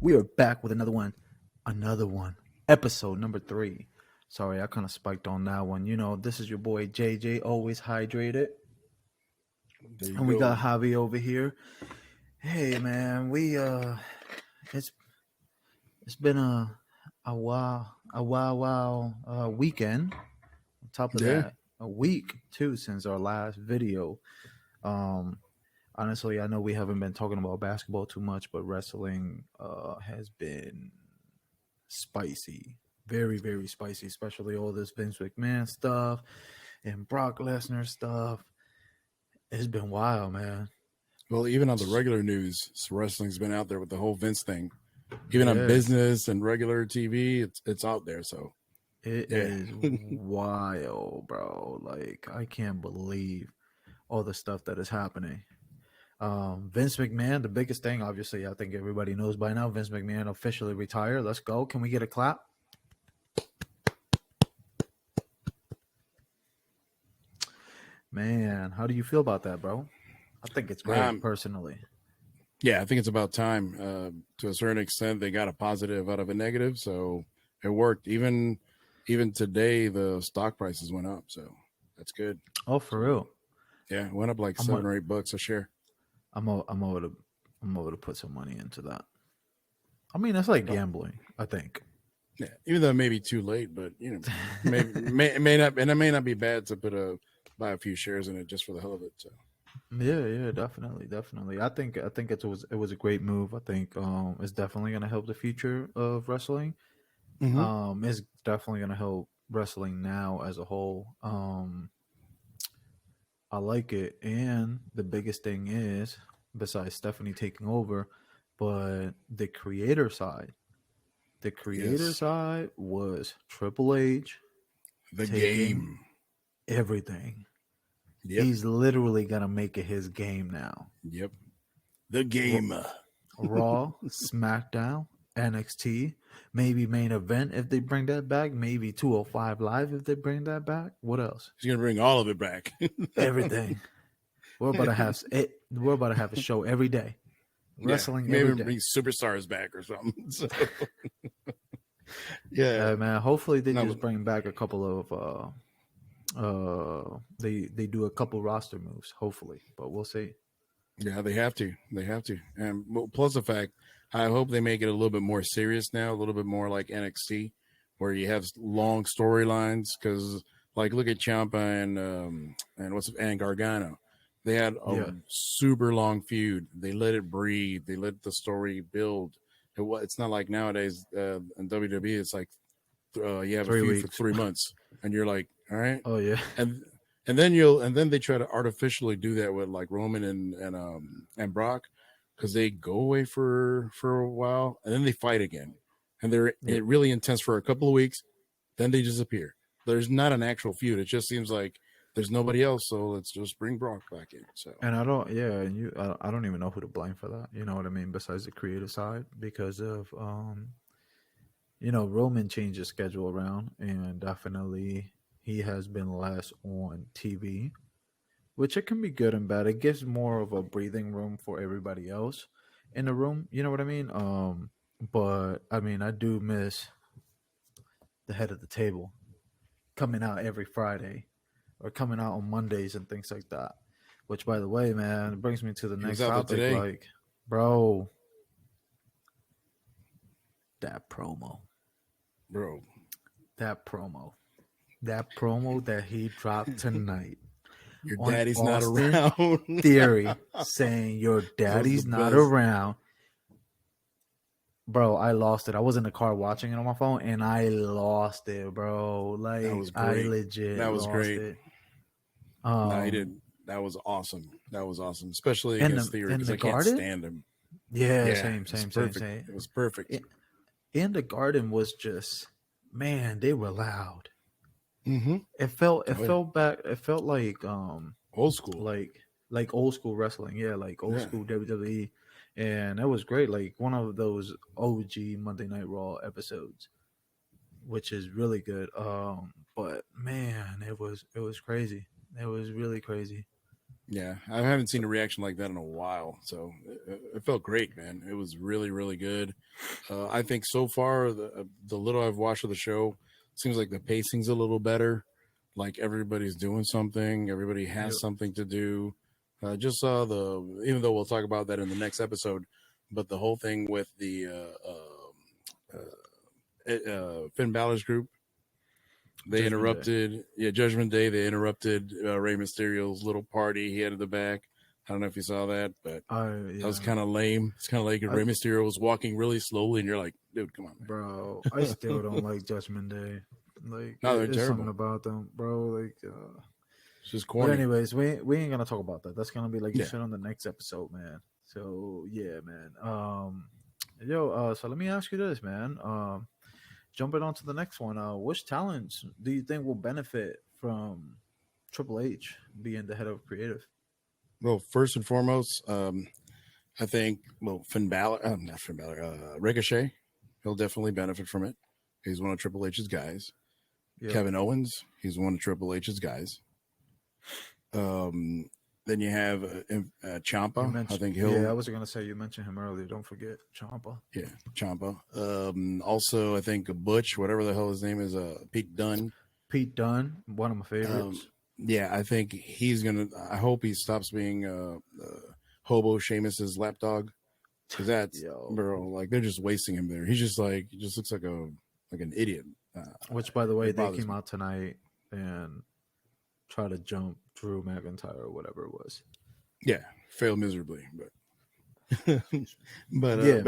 We are back with another one. Episode number 3. Sorry, I kind of spiked on that one. You know, this is your boy JJ, always hydrated. There you And we go. got Javi over here. Hey man, it's it's been a weekend. On top of Yeah. that, a week too since our last video. Um Honestly, I know we haven't been talking about basketball too much, but wrestling has been spicy, very, very spicy, especially all this Vince McMahon stuff and Brock Lesnar stuff. It's been wild, man. Well, even on the regular news, wrestling's been out there with the whole Vince thing. Even on Yeah, business and regular TV, it's out there. So it yeah, is wild, bro. Like, I can't believe all the stuff that is happening. Vince McMahon, the biggest thing, obviously, I think everybody knows by now. Vince McMahon officially retired. Let's go. Can we get a clap? Man, how do you feel about that, bro? I think it's great, personally. yeah, I think it's about time. To a certain extent, they got a positive out of a negative, so it worked. Even today, the stock prices went up, so that's good. Oh, for real? Yeah, it went up like $7 or $8 a share. I'm over to put some money into that. I mean, that's like gambling, I think. Yeah, even though it may be too late, but you know, it may not, and it may not be bad to buy a few shares in it just for the hell of it. So Yeah, definitely. I think it was a great move. I think it's definitely gonna help the future of wrestling. It's definitely gonna help wrestling now as a whole. I like it, and the biggest thing is, besides Stephanie taking over, but the creator side. The creator yes, side was Triple H the taking game. everything. Yep. He's literally gonna make it his game now. Yep. The game. Raw, SmackDown, NXT, maybe main event if they bring that back, maybe 205 Live if they bring that back. What else? He's gonna bring all of it back. Everything. We're about to have it. We're about to have a show every day. Wrestling maybe every day. bring superstars back or something. So, yeah, man. Hopefully they just bring back a couple of they do a couple roster moves. Hopefully, but we'll see. Yeah, they have to. And plus the fact, I hope they make it a little bit more serious now, a little bit more like NXT, where you have long storylines. Because, like, look at Ciampa and Gargano. They had a super long feud. They let it breathe. They let the story build. It's not like nowadays in WWE. It's like you have 3 a feud weeks. for 3 months, and you're like, all right. Oh yeah. And then they try to artificially do that with like Roman and Brock, because they go away for a while and then they fight again, and they're really intense for a couple of weeks, then they disappear. There's not an actual feud. It just seems like there's nobody else, so let's just bring Brock back in. So and I don't even know who to blame for that. You know what I mean? Besides the creative side, because of Roman changed his schedule around, and definitely he has been less on TV, which it can be good and bad. It gives more of a breathing room for everybody else in the room. You know what I mean? But I mean, I do miss the head of the table coming out every Friday or coming out on Mondays and things like that. Which, by the way, man, it brings me to the next topic. today. Like, bro, that promo, that promo that he dropped tonight. Your daddy's not around. Theory saying your daddy's not around. Bro, I lost it. I was in the car watching it on my phone, and I lost it, bro. Like, That was great. I legit That was lost great. it. No, he didn't. That was awesome. Especially against Theory, because I can't stand him. Yeah, same. It was perfect. In the Garden was just, man, they were loud. Mm-hmm. It felt back. It felt like old school, like old school wrestling. Yeah, like old school WWE, and that was great. Like one of those OG Monday Night Raw episodes, which is really good. But man, it was crazy. It was really crazy. Yeah, I haven't seen a reaction like that in a while, so it felt great, man. It was really, really good. I think so far the little I've watched of the show seems like the pacing's a little better. Like everybody's doing something, everybody has Yep. something to do. Just saw even though we'll talk about that in the next episode, but the whole thing with the Finn Balor's group, they Judgment Day. interrupted, Judgment Day. They interrupted Rey Mysterio's little party he had in the back. I don't know if you saw that, but that was Yeah. kind of lame. It's kind of like if I Rey Mysterio was walking really slowly, and you're like, dude, come on, bro, I still don't like Judgment Day. Like no, they're it's something terrible. about them, bro. Like It's just but corny. anyways, we ain't gonna talk about that. That's gonna be like you Yeah. said on the next episode, man. So yeah, man. So let me ask you this, man. Jumping on to the next one. Which talents do you think will benefit from Triple H being the head of creative? Well, first and foremost, I think Finn Balor, not Finn Balor, Ricochet, he'll definitely benefit from it. He's one of Triple H's guys. Yep. Kevin Owens, he's one of Triple H's guys. Then you have Ciampa. I think he'll. Yeah, I was gonna say you mentioned him earlier. Don't forget Ciampa. Yeah, Ciampa. Also, I think Butch, whatever the hell his name is, Pete Dunne. Pete Dunne, one of my favorites. Yeah, I think he's gonna. I hope he stops being Hobo Sheamus's lapdog, because that's bro. Like they're just wasting him there. He's just like he just looks like an idiot. Which, by the way, they came out tonight and tried to jump Drew McIntyre or whatever it was. Yeah, failed miserably, but. But I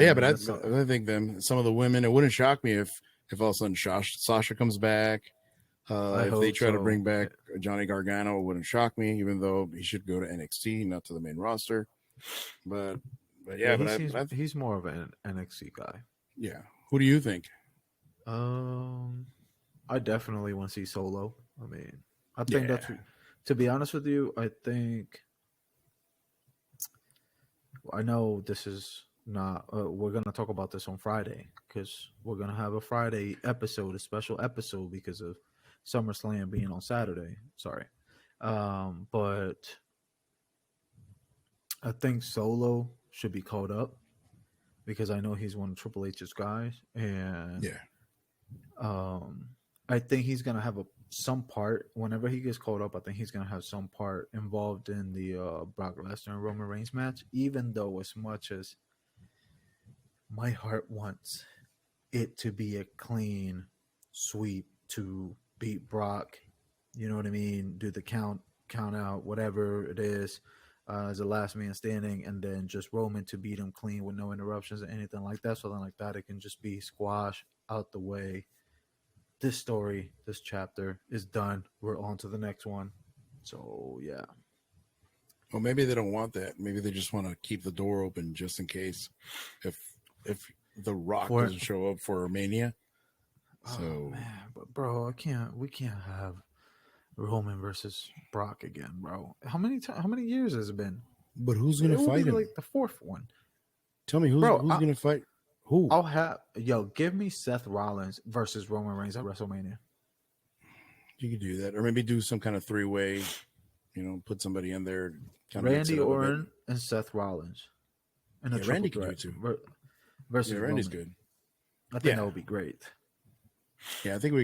think some of the women. It wouldn't shock me if all of a sudden Sasha comes back. If they try to bring back Johnny Gargano, it wouldn't shock me, even though he should go to NXT, not to the main roster. But he's more of an NXT guy. Yeah. Who do you think? I definitely want to see Solo. I mean, I think that's, to be honest with you, I know this is not, we're going to talk about this on Friday because we're going to have a Friday episode, a special episode because of Summerslam being on Saturday. Sorry. But I think Solo should be called up because I know he's one of Triple H's guys. And I think he's going to have some part whenever he gets called up. I think he's going to have some part involved in the Brock Lesnar and Roman Reigns match, even though as much as my heart wants it to be a clean sweep to beat Brock, you know what I mean? Do the count out, whatever it is, as a last man standing, and then just Roman to beat him clean with no interruptions or anything like that. Something like that, it can just be squashed out the way. This story, this chapter is done. We're on to the next one. So yeah. Well, maybe they don't want that. Maybe they just want to keep the door open just in case if The Rock doesn't show up for Mania. So man, but bro, we can't have Roman versus Brock again, bro. How many years has it been? But who's gonna fight him? Like the fourth one. Tell me who's gonna fight who? Give me Seth Rollins versus Roman Reigns at WrestleMania. You could do that, or maybe do some kind of 3-way. Put somebody in there. Randy Orton and Seth Rollins. And Randy can do it too. Versus Randy's Roman. good. I think that would be great. Yeah, I think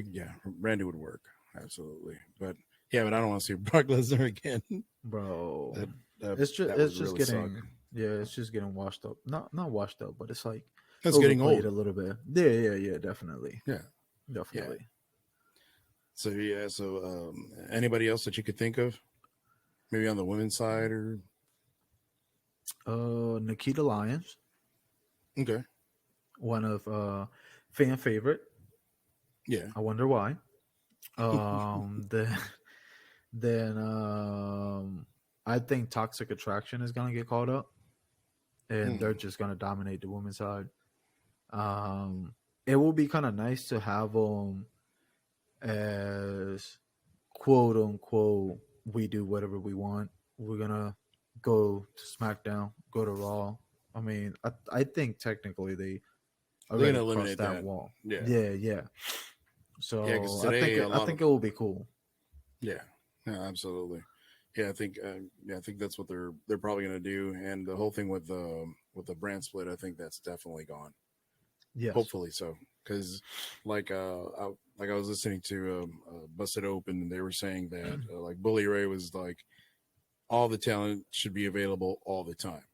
Randy would work. Absolutely. But I don't want to see Brock Lesnar again. Bro. It's just getting washed up. Not washed up, but it's like that's getting old a little bit. Yeah, definitely. Yeah. Definitely. Yeah. So anybody else that you could think of? Maybe on the women's side or Nikita Lyons. Okay. One of fan favorite. Yeah. I wonder why. Then I think Toxic Attraction is gonna get called up, and they're just gonna dominate the women's side. It will be kind of nice to have them as quote unquote we do whatever we want. We're gonna go to SmackDown, go to Raw. I mean, I think technically they're gonna eliminate that wall. Yeah. So I think it will be cool. Yeah, absolutely. Yeah, I think that's what they're probably going to do. And the whole thing with the brand split, I think that's definitely gone. Yes. Hopefully so, because like I was listening to Busted Open, and they were saying that like Bully Ray was like all the talent should be available all the time,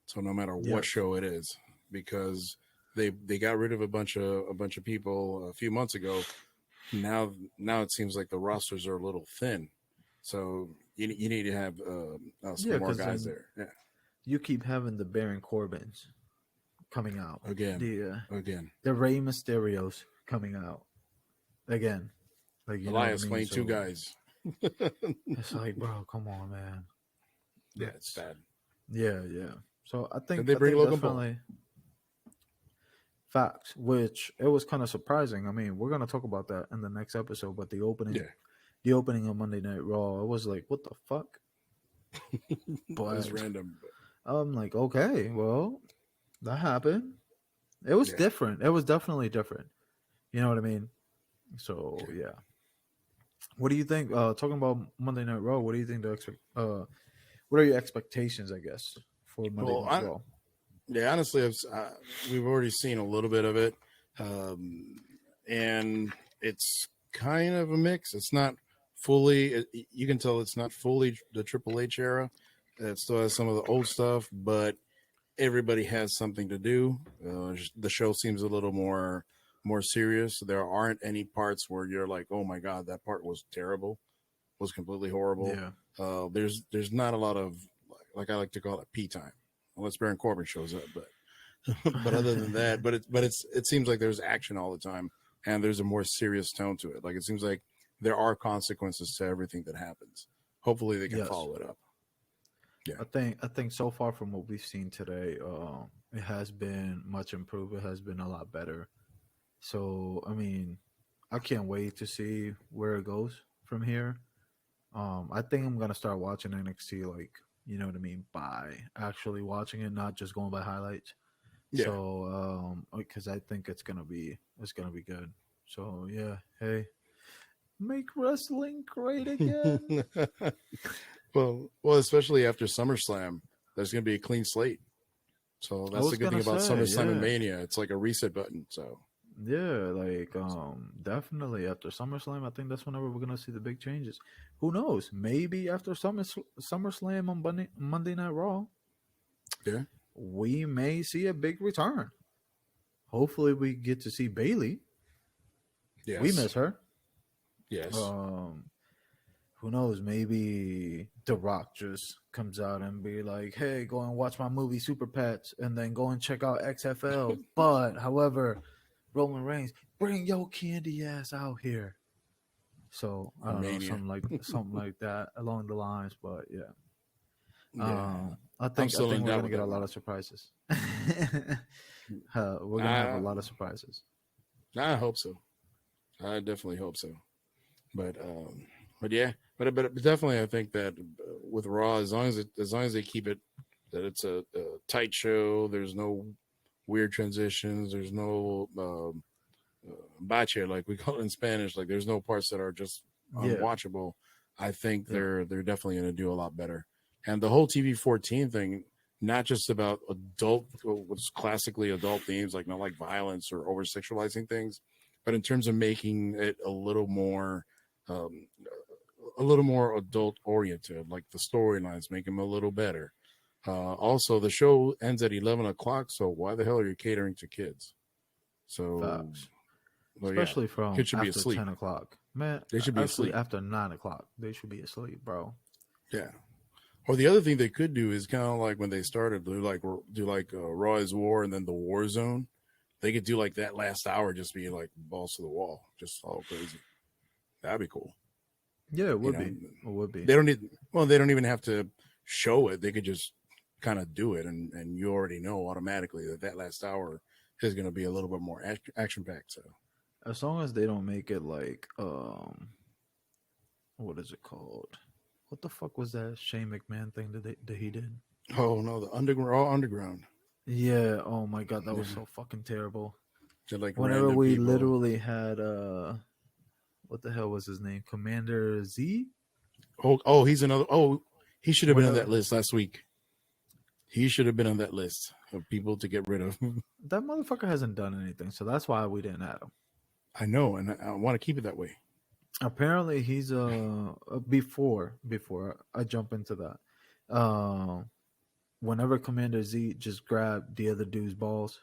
so no matter what Yes. show it is, because they got rid of a bunch of people a few months ago. Now it seems like the rosters are a little thin, so you need to have Yeah, some more because guys then there. Yeah, you keep having the Baron Corbins coming out, again, the again. Rey Mysterios coming out again. Like, you know what I Elias mean? playing two So guys. it's like, bro, come on, man. Yeah, it's That's bad. yeah. So Did they I bring think Logan Paul? definitely facts, which it was kind of surprising. I mean, we're gonna talk about that in the next episode, but Yeah, the opening of Monday Night Raw, I was like, what the fuck? that was But random. But I'm like, okay, well, that happened. It was yeah, different. It was definitely different. You know what I mean? So yeah. yeah. What do you think? Talking about Monday Night Raw, what do you think what are your expectations, I guess, for Monday Well, Night Raw? yeah, honestly, we've already seen a little bit of it, um, and it's kind of a mix. It's not fully. You can tell it's not fully the Triple H era. It still has some of the old stuff, but everybody has something to do. The show seems a little more serious. There aren't any parts where you're like, "Oh my god, that part was terrible, was completely horrible." Yeah. There's not a lot of like I like to call it pee time, unless Baron Corbin shows up. But but other than that, it seems like there's action all the time, and there's a more serious tone to it. Like it seems like there are consequences to everything that happens. Hopefully, they can Yes. follow it up. Yeah, I think so far from what we've seen today, it has been much improved. It has been a lot better. So I mean, I can't wait to see where it goes from here. I think I'm gonna start watching NXT, like, you know what I mean, by actually watching it, not just going by highlights. yeah. So because I think it's gonna be good. So yeah, hey, make wrestling great again. Well, especially after SummerSlam, there's going to be a clean slate. So I that's the was good thing gonna about say, SummerSlam and yeah. Mania. It's like a reset button. So Yeah, like definitely after SummerSlam, I think that's whenever we're gonna see the big changes. Who knows? Maybe after SummerSlam on Monday Night Raw, yeah, we may see a big return. Hopefully, we get to see Bailey. We yes, miss her. yes. Um, who knows? Maybe The Rock just comes out and be like, "Hey, go and watch my movie Super Pets, and then go and check out XFL." But, however, Roman Reigns, bring your candy ass out here. So I On don't know, Mania. something like that along the lines. But yeah, Yeah, I'm I still think in we're doubt gonna with get a that lot one. of surprises. We're gonna have a I lot of surprises. I hope so. I definitely hope so. But yeah, but definitely I think that with Raw, as long as they keep it that it's a tight show. There's no weird transitions. There's no bache, like we call it in Spanish. Like there's no parts that are just Yeah, unwatchable. I think yeah, they're definitely going to do a lot better. And the whole TV 14 thing, not just about adult, what's classically adult themes, like not like violence or over sexualizing things, but in terms of making it um, a little more adult oriented, like the storylines make them a little better. Also, the show ends at 11 o'clock, so why the hell are you catering to kids? So, facts. well, yeah, Especially from kids should be after asleep. 10 o'clock. Man, They should be actually asleep. after 9 o'clock, they should be asleep, bro. Yeah. Or the other thing they could do is kind of like when they started, do like Raw is War and then the War Zone. They could do like that last hour, just be like balls to the wall, just all crazy. That'd be cool. Yeah, it You would know, be. It would be. they don't need. Well, they don't even have to show it. They could just kind of do it, and you already know automatically that last hour is going to be a little bit more action packed. So, As long as they don't make it like what is it called? What the fuck was that Shane McMahon thing that he did? oh no, the underground, Raw underground. Yeah. Oh my god, that was Yeah, so fucking terrible. they're like Whenever random we people. literally had what the hell was his name? Commander Z? He's another. Oh, he should have been on Whenever that list last week. He should have been on that list of people to get rid of. that motherfucker hasn't done anything, so that's why we didn't add him. I know, and I want to keep it that way. Apparently, he's before I jump into that. Whenever Commander Z just grabbed the other dude's balls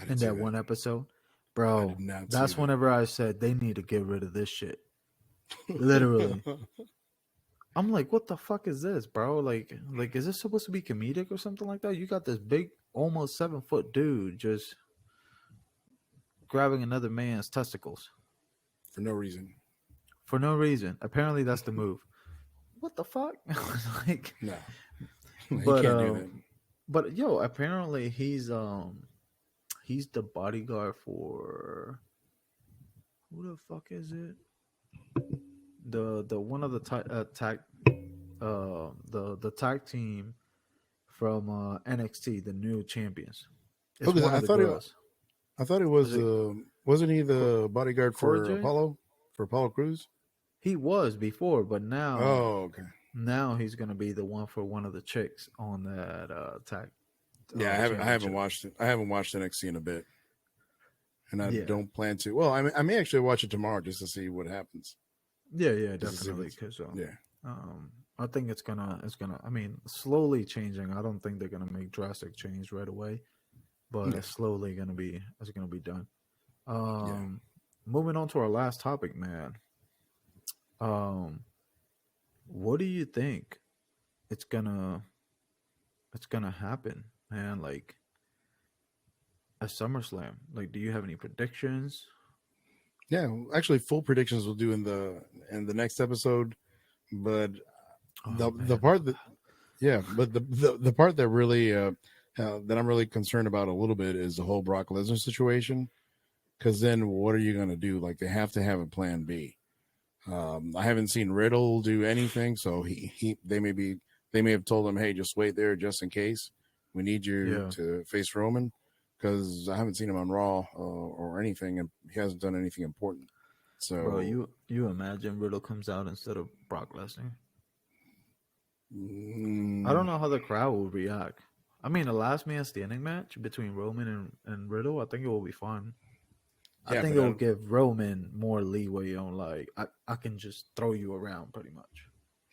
in that one episode, bro, that's whenever I said they need to get rid of this shit. Literally. I'm like, what the fuck is this, bro? Like, is this supposed to be comedic or something like that? You got this big, almost 7-foot dude just grabbing another man's testicles for no reason. For no reason. Apparently, that's the move. What the fuck? Like, no, but can't do that. But yo, apparently he's the bodyguard for who the fuck is it? The one of the tag the tag team from NXT, the new champions. It's one of the girls. I thought it was wasn't he the bodyguard for Apollo Crews? He was before, but now okay. Now he's gonna be the one for one of the chicks on that tag. Yeah, I haven't watched it. I haven't watched NXT in a bit, and I don't plan to. Well, I may actually watch it tomorrow just to see what happens. Yeah, definitely. Because I think it's gonna. I mean, slowly changing. I don't think they're gonna make drastic change right away, but it's slowly gonna be. It's gonna be done. Moving on to our last topic, man. What do you think it's gonna happen, man? Like at SummerSlam, like, do you have any predictions? Yeah, actually, full predictions we'll do in the next episode. But the part that, but the part that really that I'm really concerned about a little bit is the whole Brock Lesnar situation. Because then, what are you gonna do? Like, they have to have a plan B. I haven't seen Riddle do anything, so they may have told him, hey, just wait there just in case. We need you to face Roman, because I haven't seen him on Raw or anything, and he hasn't done anything important. So, bro, you imagine Riddle comes out instead of Brock Lesnar? I don't know how the crowd will react. I mean, the last man standing match between Roman and Riddle, I think it will be fun. I think it will give Roman more leeway on, like, I can just throw you around pretty much.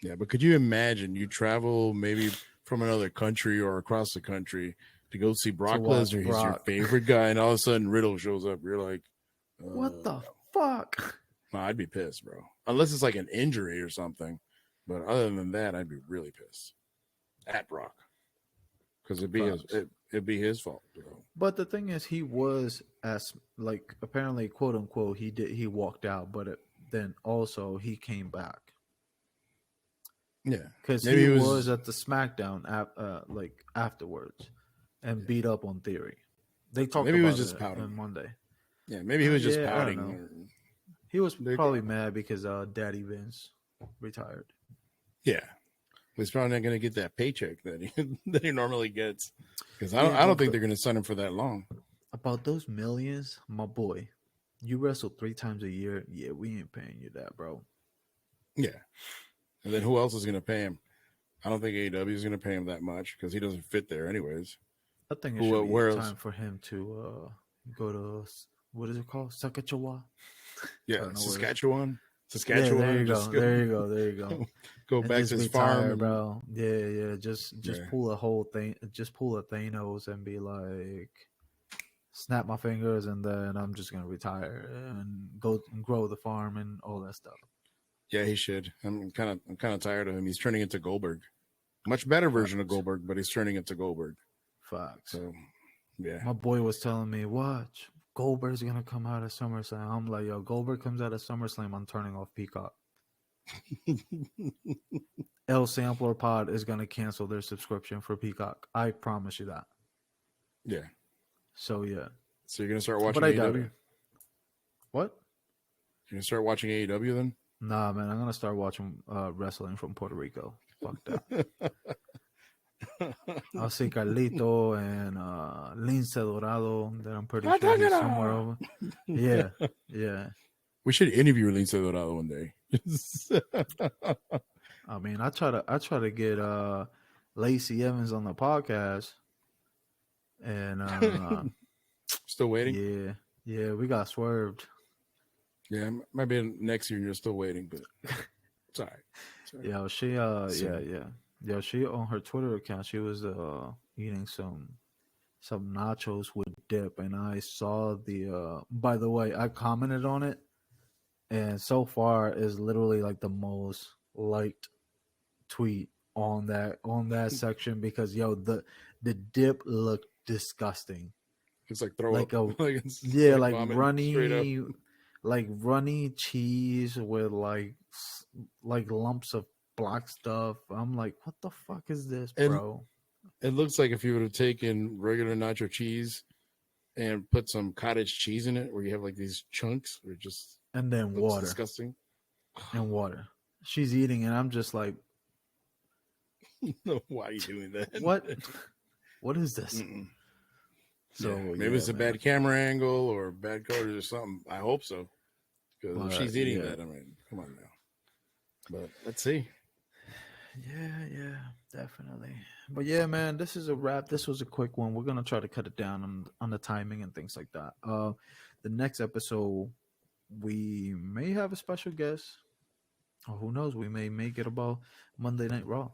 Yeah, but could you imagine you travel maybe from another country or across the country to go see Brock Lesnar? He's your favorite guy, and all of a sudden Riddle shows up. You're like, what the fuck? Well, I'd be pissed, bro. Unless it's like an injury or something. But other than that, I'd be really pissed at Brock, because it'd be his fault, bro. But the thing is, he was apparently, quote unquote, he walked out, but then also he came back. Yeah, because he was at the SmackDown afterwards and beat up on Theory. They talked about it just pouting on Monday. Yeah, maybe he was just pouting. He was probably mad because Daddy Vince retired. Yeah, he's probably not going to get that paycheck that he normally gets, because I don't think they're going to sign him for that long. About those millions, my boy, you wrestle 3 times a year. Yeah, we ain't paying you that, bro. Yeah. And then who else is going to pay him? I don't think AEW is going to pay him that much, because he doesn't fit there anyways. I think it should be time for him to go to, what is it called? Saskatchewan? Yeah, Saskatchewan. Yeah, there you go. Go back to his farm, bro. Yeah. Just pull a whole thing. Just pull a Thanos and be like, snap my fingers, and then I'm just gonna retire and go and grow the farm and all that stuff. Yeah, he should. I'm kind of tired of him. He's turning into Goldberg. Much better version of Goldberg, but he's turning into Goldberg. Facts. So, yeah. My boy was telling me, watch, Goldberg's going to come out of SummerSlam. I'm like, yo, Goldberg comes out of SummerSlam, I'm turning off Peacock. El Sampler Pod is going to cancel their subscription for Peacock. I promise you that. Yeah. So, yeah. So you're going to start watching AEW? What? You're going to start watching AEW then? Nah, man, I'm going to start watching wrestling from Puerto Rico. Fuck that. I'll see Carlito and Lince Dorado that I'm pretty sure he's somewhere over. Yeah. We should interview Lisa Dorado one day. I mean, I try to get Lacey Evans on the podcast, and Still waiting. yeah, we got swerved. Yeah, might be next year. You're still waiting, but it's all right. It's all right. Yeah, she yeah, she on her Twitter account she was eating some nachos with dip, and I saw the by the way, I commented on it, and so far is literally like the most liked tweet on that section because the dip looked disgusting. It's like throw Like up. a Like it's yeah, like like vomit straight up. runny cheese with like lumps of black stuff. I'm like, what the fuck is this, And bro? it looks like if you would have taken regular nacho cheese and put some cottage cheese in it, where you have like these chunks, or just And then looks water disgusting. and water. She's eating, and I'm just like, Why are you doing that? what is this? Mm-mm. So yeah, maybe it's a bad camera angle or bad colors or something. I hope so, because if she's eating that, I mean, come on now. But let's see. Yeah, definitely. But yeah, man, this is a wrap. This was a quick one. We're gonna try to cut it down on the timing and things like that. The next episode, we may have a special guest, or who knows, we may make it about Monday Night Raw.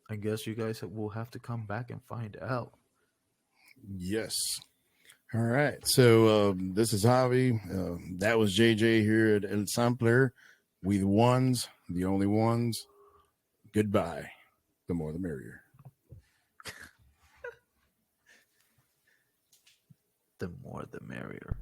I guess you guys will have to come back and find out. Yes. All right. So this is Javi. That was JJ here at El Sampler. We the ones, the only ones. Goodbye. The more the merrier. The more the merrier.